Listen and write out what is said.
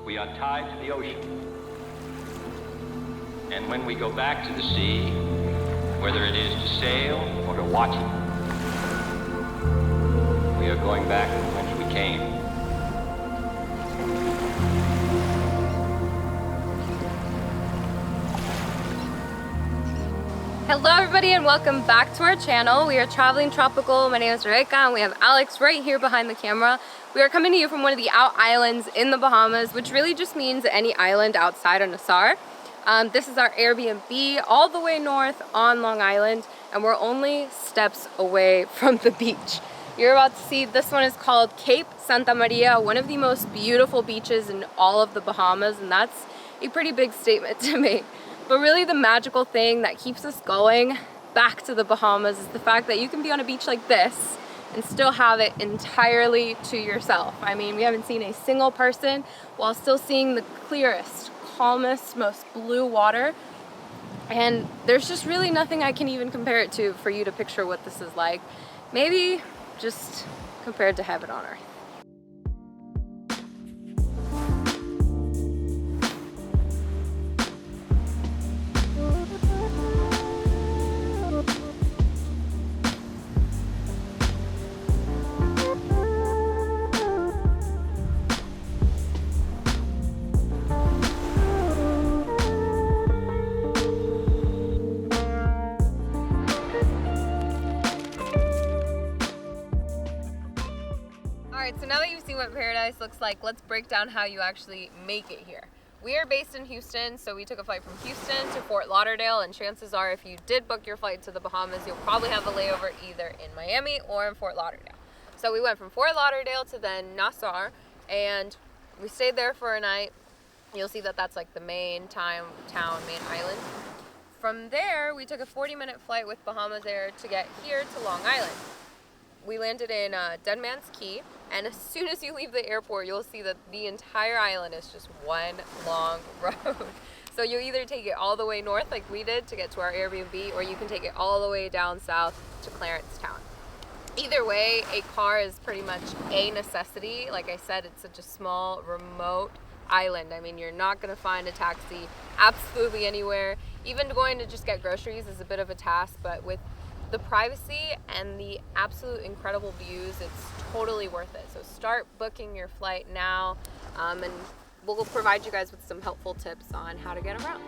We are tied to the ocean. And when we go back to the sea, whether it is to sail or to watch it, we are going back whence we came. Hello everybody and welcome back to our channel. We are Traveling Tropical. My name is Rebecca and we have Alex right here behind the camera. We are coming to you from one of the out islands in the Bahamas, which really just means any island outside of Nassau. This is our Airbnb all the way north on Long Island, and we're only steps away from the beach. You're about to see, this one is called Cape Santa Maria, one of the most beautiful beaches in all of the Bahamas, and that's a pretty big statement to make. But really the magical thing that keeps us going back to the Bahamas is the fact that you can be on a beach like this and still have it entirely to yourself. I mean, we haven't seen a single person while still seeing the clearest, calmest, most blue water. And there's just really nothing I can even compare it to for you to picture what this is like. Maybe just compared to heaven on earth. Alright, so now that you've seen what paradise looks like, let's break down how you actually make it here. We are based in Houston, so we took a flight from Houston to Fort Lauderdale, and chances are if you did book your flight to the Bahamas, you'll probably have a layover either in Miami or in Fort Lauderdale. So we went from Fort Lauderdale to then Nassau, and we stayed there for a night. You'll see that that's like the main town, main island. From there, we took a 40-minute flight with Bahamas Air to get here to Long Island. We landed in Dead Man's Key, and as soon as you leave the airport, you'll see that the entire island is just one long road. So you either take it all the way north like we did to get to our Airbnb, or you can take it all the way down south to Clarence Town. Either way, a car is pretty much a necessity. Like I said, it's such a small, remote island. I mean, you're not gonna find a taxi absolutely anywhere. Even going to just get groceries is a bit of a task, but with the privacy and the absolute incredible views, it's totally worth it. So start booking your flight now, and we'll provide you guys with some helpful tips on how to get around.